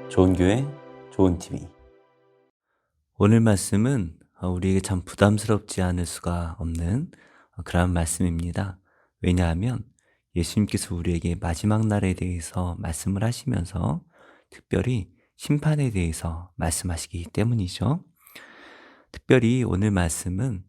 좋은 교회, 좋은 TV. 오늘 말씀은 우리에게 참 부담스럽지 않을 수가 없는 그런 말씀입니다. 왜냐하면 예수님께서 우리에게 마지막 날에 대해서 말씀을 하시면서 특별히 심판에 대해서 말씀하시기 때문이죠. 특별히 오늘 말씀은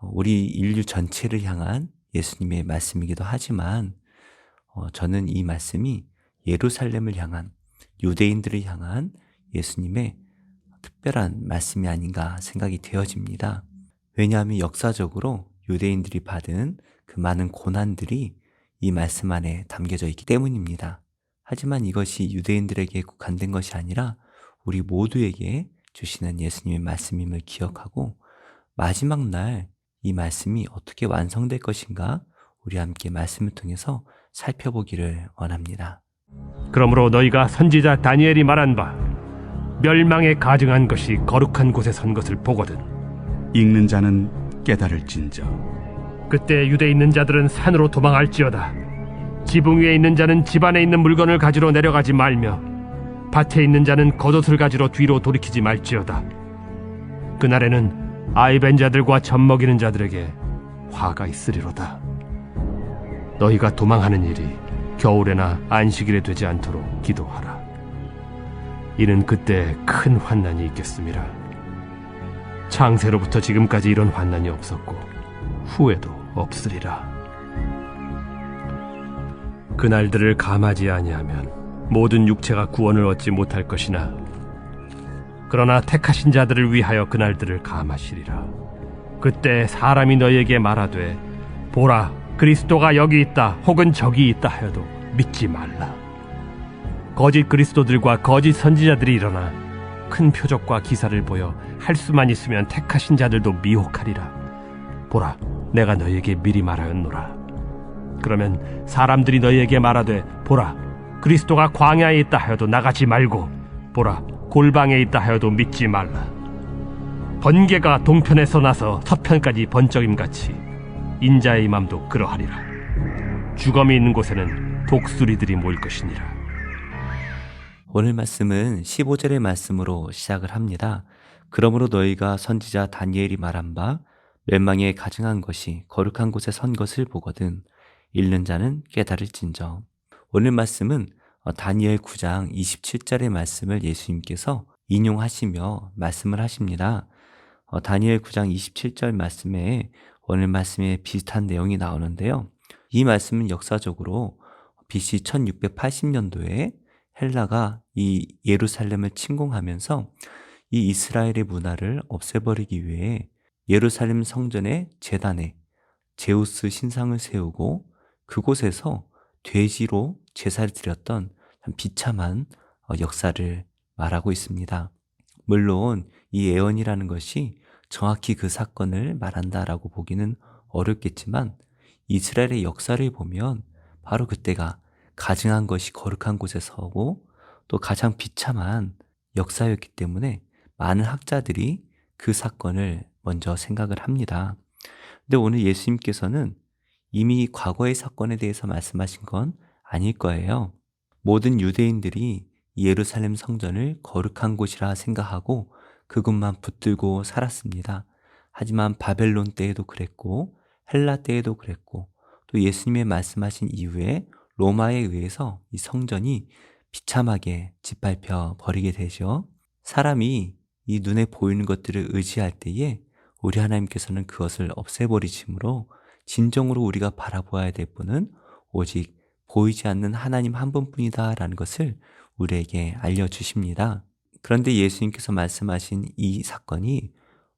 우리 인류 전체를 향한 예수님의 말씀이기도 하지만 저는 이 말씀이 예루살렘을 향한, 유대인들을 향한 예수님의 특별한 말씀이 아닌가 생각이 되어집니다. 왜냐하면 역사적으로 유대인들이 받은 그 많은 고난들이 이 말씀 안에 담겨져 있기 때문입니다. 하지만 이것이 유대인들에게 국한된 것이 아니라 우리 모두에게 주시는 예수님의 말씀임을 기억하고 마지막 날 이 말씀이 어떻게 완성될 것인가 우리 함께 말씀을 통해서 살펴보기를 원합니다. 그러므로 너희가 선지자 다니엘이 말한 바 멸망에 가증한 것이 거룩한 곳에 선 것을 보거든. 읽는 자는 깨달을진저. 그때 유대에 있는 자들은 산으로 도망할지어다. 지붕 위에 있는 자는 집 안에 있는 물건을 가지러 내려가지 말며 밭에 있는 자는 겉옷을 가지러 뒤로 돌이키지 말지어다. 그날에는 아이 벤 자들과 젖 먹이는 자들에게 화가 있으리로다. 너희가 도망하는 일이 겨울에나 안식일에 되지 않도록 기도하라. 이는 그때 큰 환난이 있겠음이라. 창세로부터 지금까지 이런 환난이 없었고 후에도 없으리라. 그날들을 감하지 아니하면 모든 육체가 구원을 얻지 못할 것이나 그러나 택하신 자들을 위하여 그날들을 감하시리라. 그때 사람이 너희에게 말하되 보라, 그리스도가 여기 있다 혹은 저기 있다 하여도 믿지 말라. 거짓 그리스도들과 거짓 선지자들이 일어나 큰 표적과 기사를 보여 할 수만 있으면 택하신 자들도 미혹하리라. 보라, 내가 너희에게 미리 말하였노라. 그러면 사람들이 너희에게 말하되 보라, 그리스도가 광야에 있다 하여도 나가지 말고 보라, 골방에 있다 하여도 믿지 말라. 번개가 동편에서 나서 서편까지 번쩍임같이 인자의 맘도 그러하리라. 주검이 있는 곳에는 독수리들이 모일 것이니라. 오늘 말씀은 15절의 말씀으로 시작을 합니다. 그러므로 너희가 선지자 다니엘이 말한 바 멸망에 가증한 것이 거룩한 곳에 선 것을 보거든 읽는 자는 깨달을진저. 오늘 말씀은 다니엘 9장 27절의 말씀을 예수님께서 인용하시며 말씀을 하십니다. 다니엘 9장 27절 말씀에 오늘 말씀에 비슷한 내용이 나오는데요. 이 말씀은 역사적으로 BC 1680년도에 헬라가 이 예루살렘을 침공하면서 이 이스라엘의 문화를 없애버리기 위해 예루살렘 성전의 제단에 제우스 신상을 세우고 그곳에서 돼지로 제사를 드렸던 비참한 역사를 말하고 있습니다. 물론 이 예언이라는 것이 정확히 그 사건을 말한다라고 보기는 어렵겠지만 이스라엘의 역사를 보면 바로 그때가 가증한 것이 거룩한 곳에 서고 또 가장 비참한 역사였기 때문에 많은 학자들이 그 사건을 먼저 생각을 합니다. 근데 오늘 예수님께서는 이미 과거의 사건에 대해서 말씀하신 건 아닐 거예요. 모든 유대인들이 예루살렘 성전을 거룩한 곳이라 생각하고 그것만 붙들고 살았습니다. 하지만 바벨론 때에도 그랬고 헬라 때에도 그랬고 또 예수님의 말씀하신 이후에 로마에 의해서 이 성전이 비참하게 짓밟혀 버리게 되죠. 사람이 이 눈에 보이는 것들을 의지할 때에 우리 하나님께서는 그것을 없애버리시므로 진정으로 우리가 바라보아야 될 분은 오직 보이지 않는 하나님 한 분뿐이다 라는 것을 우리에게 알려주십니다. 그런데 예수님께서 말씀하신 이 사건이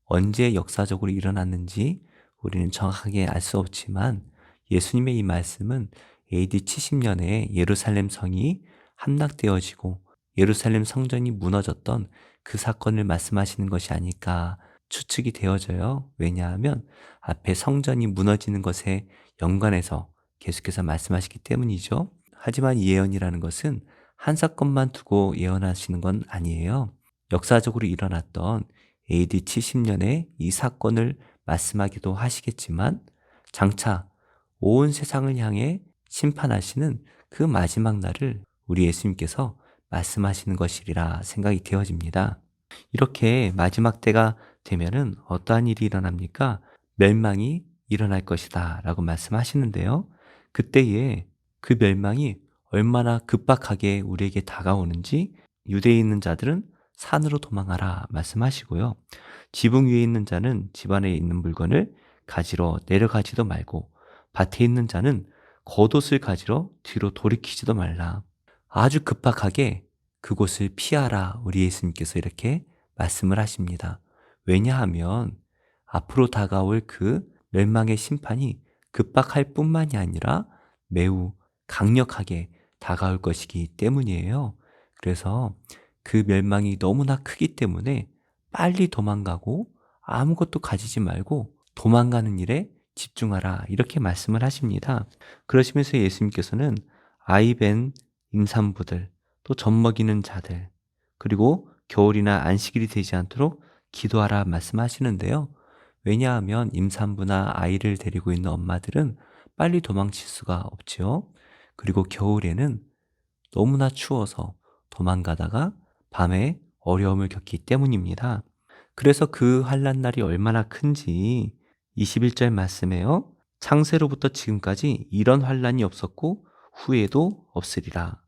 언제 역사적으로 일어났는지 우리는 정확하게 알 수 없지만 예수님의 이 말씀은 AD 70년에 예루살렘 성이 함락되어지고 예루살렘 성전이 무너졌던 그 사건을 말씀하시는 것이 아닐까 추측이 되어져요. 왜냐하면 앞에 성전이 무너지는 것에 연관해서 계속해서 말씀하시기 때문이죠. 하지만 이 예언이라는 것은 한 사건만 두고 예언하시는 건 아니에요. 역사적으로 일어났던 AD 70년에 이 사건을 말씀하기도 하시겠지만 장차 온 세상을 향해 심판하시는 그 마지막 날을 우리 예수님께서 말씀하시는 것이리라 생각이 되어집니다. 이렇게 마지막 때가 되면은 어떠한 일이 일어납니까? 멸망이 일어날 것이다 라고 말씀하시는데요. 그때에 그 멸망이 얼마나 급박하게 우리에게 다가오는지 유대에 있는 자들은 산으로 도망하라 말씀하시고요. 지붕 위에 있는 자는 집 안에 있는 물건을 가지러 내려가지도 말고 밭에 있는 자는 겉옷을 가지러 뒤로 돌이키지도 말라. 아주 급박하게 그곳을 피하라 우리 예수님께서 이렇게 말씀을 하십니다. 왜냐하면 앞으로 다가올 그 멸망의 심판이 급박할 뿐만이 아니라 매우 강력하게 다가올 것이기 때문이에요. 그래서 그 멸망이 너무나 크기 때문에 빨리 도망가고 아무것도 가지지 말고 도망가는 일에 집중하라 이렇게 말씀을 하십니다. 그러시면서 예수님께서는 아이벤 임산부들, 또 젖먹이는 자들, 그리고 겨울이나 안식일이 되지 않도록 기도하라 말씀하시는데요. 왜냐하면 임산부나 아이를 데리고 있는 엄마들은 빨리 도망칠 수가 없지요. 그리고 겨울에는 너무나 추워서 도망가다가 밤에 어려움을 겪기 때문입니다. 그래서 그 환난 날이 얼마나 큰지 21절 말씀에요. 창세로부터 지금까지 이런 환난이 없었고 후에도 없으리라.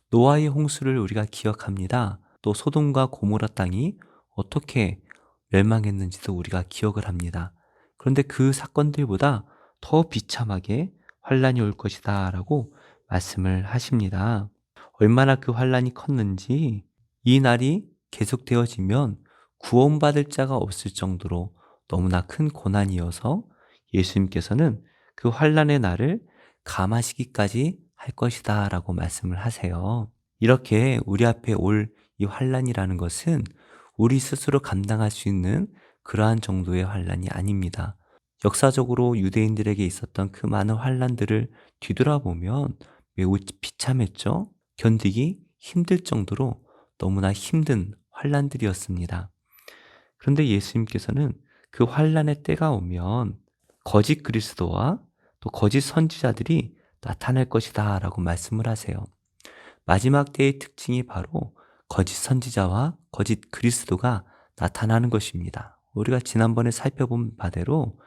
노아의 홍수를 우리가 기억합니다. 또 소돔과 고모라 땅이 어떻게 멸망했는지도 우리가 기억을 합니다. 그런데 그 사건들보다 더 비참하게 환난이 올 것이다 라고 말씀을 하십니다. 얼마나 그 환난이 컸는지 이 날이 계속되어지면 구원받을 자가 없을 정도로 너무나 큰 고난이어서 예수님께서는 그 환난의 날을 감하시기까지 할 것이다 라고 말씀을 하세요. 이렇게 우리 앞에 올 이 환난이라는 것은 우리 스스로 감당할 수 있는 그러한 정도의 환난이 아닙니다. 역사적으로 유대인들에게 있었던 그 많은 환난들을 뒤돌아보면 매우 비참했죠. 견디기 힘들 정도로 너무나 힘든 환난들이었습니다. 그런데 예수님께서는 그 환난의 때가 오면 거짓 그리스도와 또 거짓 선지자들이 나타날 것이다 라고 말씀을 하세요. 마지막 때의 특징이 바로 거짓 선지자와 거짓 그리스도가 나타나는 것입니다. 우리가 지난번에 살펴본 바대로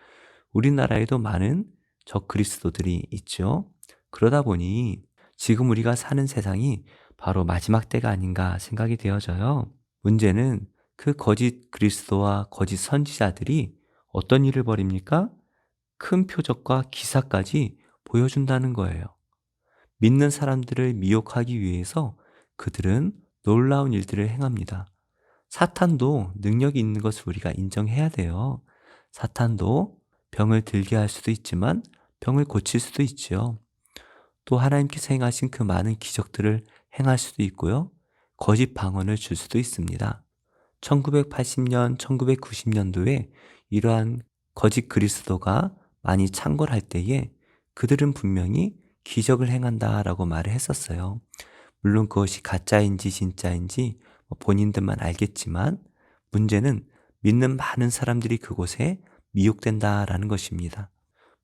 우리나라에도 많은 적 그리스도들이 있죠. 그러다 보니 지금 우리가 사는 세상이 바로 마지막 때가 아닌가 생각이 되어져요. 문제는 그 거짓 그리스도와 거짓 선지자들이 어떤 일을 벌입니까? 큰 표적과 기사까지 보여준다는 거예요. 믿는 사람들을 미혹하기 위해서 그들은 놀라운 일들을 행합니다. 사탄도 능력이 있는 것을 우리가 인정해야 돼요. 사탄도 병을 들게 할 수도 있지만 병을 고칠 수도 있죠. 또 하나님께서 행하신 그 많은 기적들을 행할 수도 있고요. 거짓 방언을 줄 수도 있습니다. 1980년, 1990년도에 이러한 거짓 그리스도가 많이 창궐할 때에 그들은 분명히 기적을 행한다라고 말을 했었어요. 물론 그것이 가짜인지 진짜인지 본인들만 알겠지만 문제는 믿는 많은 사람들이 그곳에 미혹된다라는 것입니다.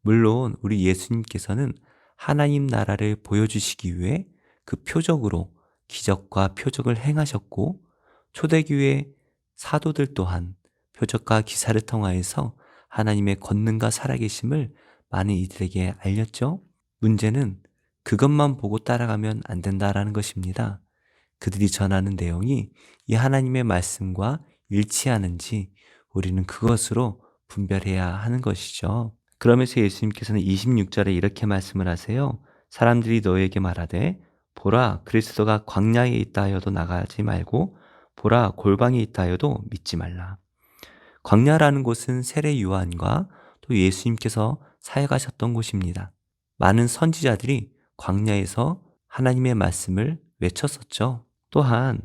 물론 우리 예수님께서는 하나님 나라를 보여주시기 위해 그 표적으로 기적과 표적을 행하셨고 초대교회 사도들 또한 표적과 기사를 통하여서 하나님의 권능과 살아계심을 많은 이들에게 알렸죠. 문제는 그것만 보고 따라가면 안 된다라는 것입니다. 그들이 전하는 내용이 이 하나님의 말씀과 일치하는지 우리는 그것으로 분별해야 하는 것이죠. 그러면서 예수님께서는 26절에 이렇게 말씀을 하세요. 사람들이 너에게 말하되 보라 그리스도가 광야에 있다 하여도 나가지 말고 보라 골방에 있다 하여도 믿지 말라. 광야라는 곳은 세례 요한과 또 예수님께서 사역하셨던 곳입니다. 많은 선지자들이 광야에서 하나님의 말씀을 외쳤었죠. 또한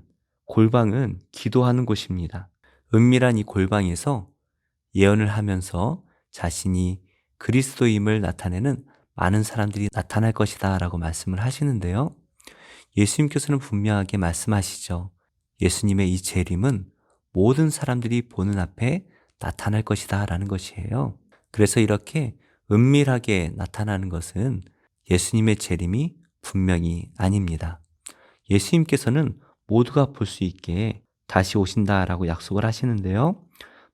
골방은 기도하는 곳입니다. 은밀한 이 골방에서 예언을 하면서 자신이 그리스도임을 나타내는 많은 사람들이 나타날 것이다 라고 말씀을 하시는데요. 예수님께서는 분명하게 말씀하시죠. 예수님의 이 재림은 모든 사람들이 보는 앞에 나타날 것이다 라는 것이에요. 그래서 이렇게 은밀하게 나타나는 것은 예수님의 재림이 분명히 아닙니다. 예수님께서는 모두가 볼 수 있게 다시 오신다라고 약속을 하시는데요.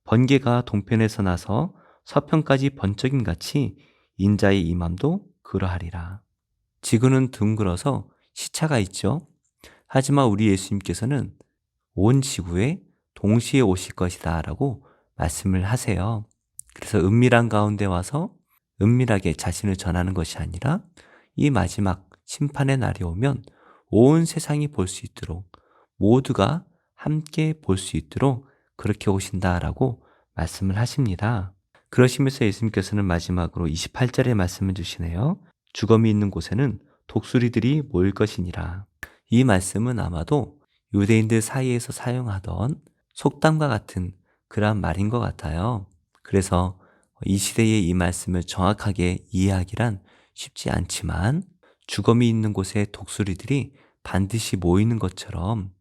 번개가 동편에서 나서 서편까지 번쩍임 같이 인자의 임함도 그러하리라. 지구는 둥글어서 시차가 있죠. 하지만 우리 예수님께서는 온 지구에 동시에 오실 것이다 라고 말씀을 하세요. 그래서 은밀한 가운데 와서 은밀하게 자신을 전하는 것이 아니라 이 마지막 심판의 날이 오면 온 세상이 볼 수 있도록 모두가 함께 볼 수 있도록 그렇게 오신다라고 말씀을 하십니다. 그러시면서 예수님께서는 마지막으로 28절의 말씀을 주시네요. 주검이 있는 곳에는 독수리들이 모일 것이니라. 이 말씀은 아마도 유대인들 사이에서 사용하던 속담과 같은 그러한 말인 것 같아요. 그래서 이 시대에 이 말씀을 정확하게 이해하기란 쉽지 않지만 주검이 있는 곳에 독수리들이 반드시 모이는 것처럼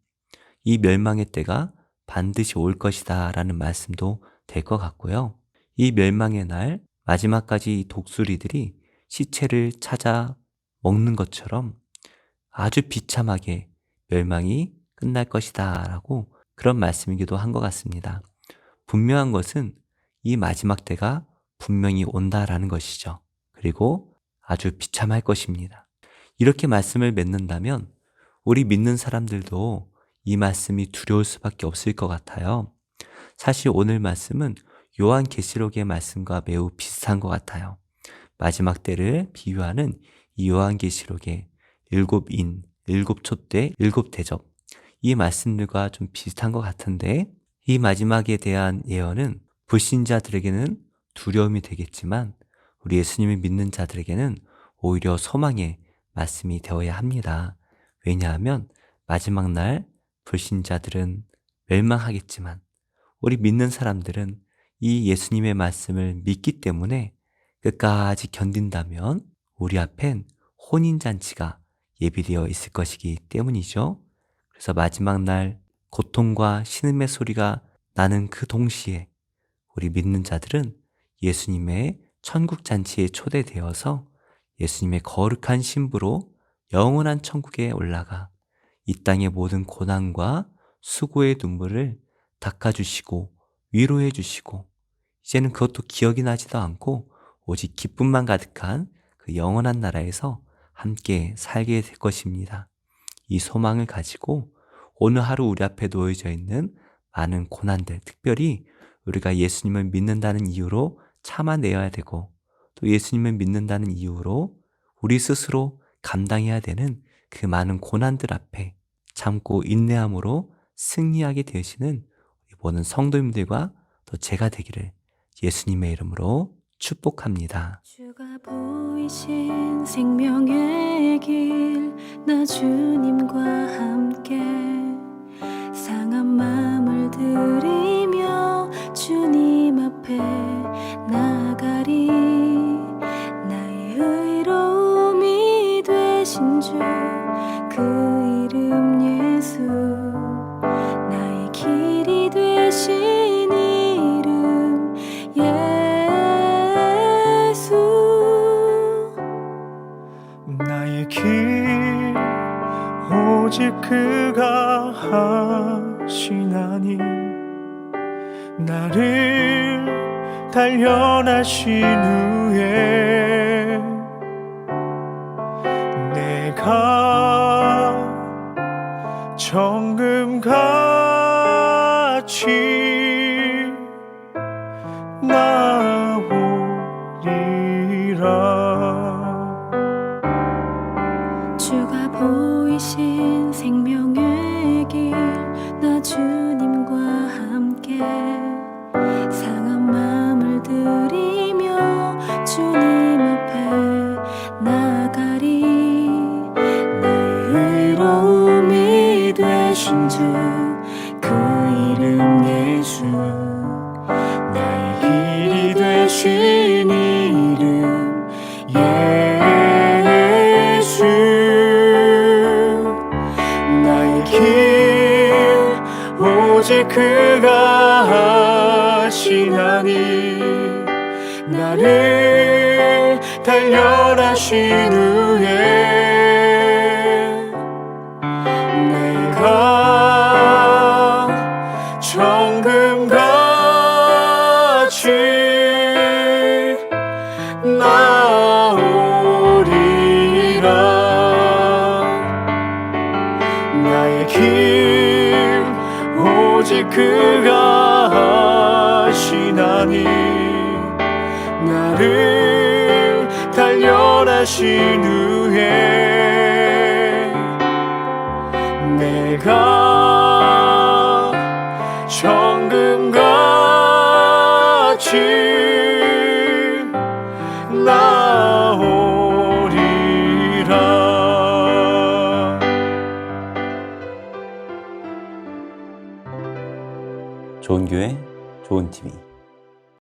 이 멸망의 때가 반드시 올 것이다 라는 말씀도 될 것 같고요. 이 멸망의 날 마지막까지 이 독수리들이 시체를 찾아 먹는 것처럼 아주 비참하게 멸망이 끝날 것이다 라고 그런 말씀이기도 한 것 같습니다. 분명한 것은 이 마지막 때가 분명히 온다라는 것이죠. 그리고 아주 비참할 것입니다. 이렇게 말씀을 맺는다면 우리 믿는 사람들도 이 말씀이 두려울 수밖에 없을 것 같아요. 사실 오늘 말씀은 요한계시록의 말씀과 매우 비슷한 것 같아요. 마지막 때를 비유하는 이 요한계시록의 일곱 인, 일곱 촛대, 일곱 대접 이 말씀들과 좀 비슷한 것 같은데 이 마지막에 대한 예언은 불신자들에게는 두려움이 되겠지만 우리 예수님을 믿는 자들에게는 오히려 소망의 말씀이 되어야 합니다. 왜냐하면 마지막 날 불신자들은 멸망하겠지만 우리 믿는 사람들은 이 예수님의 말씀을 믿기 때문에 끝까지 견딘다면 우리 앞엔 혼인잔치가 예비되어 있을 것이기 때문이죠. 그래서 마지막 날 고통과 신음의 소리가 나는 그 동시에 우리 믿는 자들은 예수님의 천국잔치에 초대되어서 예수님의 거룩한 신부로 영원한 천국에 올라가 이 땅의 모든 고난과 수고의 눈물을 닦아주시고 위로해 주시고 이제는 그것도 기억이 나지도 않고 오직 기쁨만 가득한 그 영원한 나라에서 함께 살게 될 것입니다. 이 소망을 가지고 오늘 하루 우리 앞에 놓여져 있는 많은 고난들, 특별히 우리가 예수님을 믿는다는 이유로 참아내야 되고 또 예수님을 믿는다는 이유로 우리 스스로 감당해야 되는 그 많은 고난들 앞에 참고 인내함으로 승리하게 되시는 모든 성도님들과 또 제가 되기를 예수님의 이름으로 축복합니다. 주가 보이신 생명의 길 나 주님과 함께 상한 마음을 들이며 주님 앞에 나가리 나의 의로움이 되신 주 그 이름 예수 나의 길이 되신 이름 예수 나의 길 오직 그가 하시나니 나를 단련하신 후에 내가 정금같이 나오리라. 주가 보이신 생명의 길 나 주님과 함께 상한 마음을 들이며 주님 앞에 나가리 나의 의로움이 되신 주 그 이름 예수 나의 길이 되신 이름 예수 나의 길 오직 그가 하시나니 나를 단련하신 후에 내가 오직 그가 하시나니 나를 단련하신 후에 내가 정금같이 나오리라. 좋은 교회, 좋은 TV.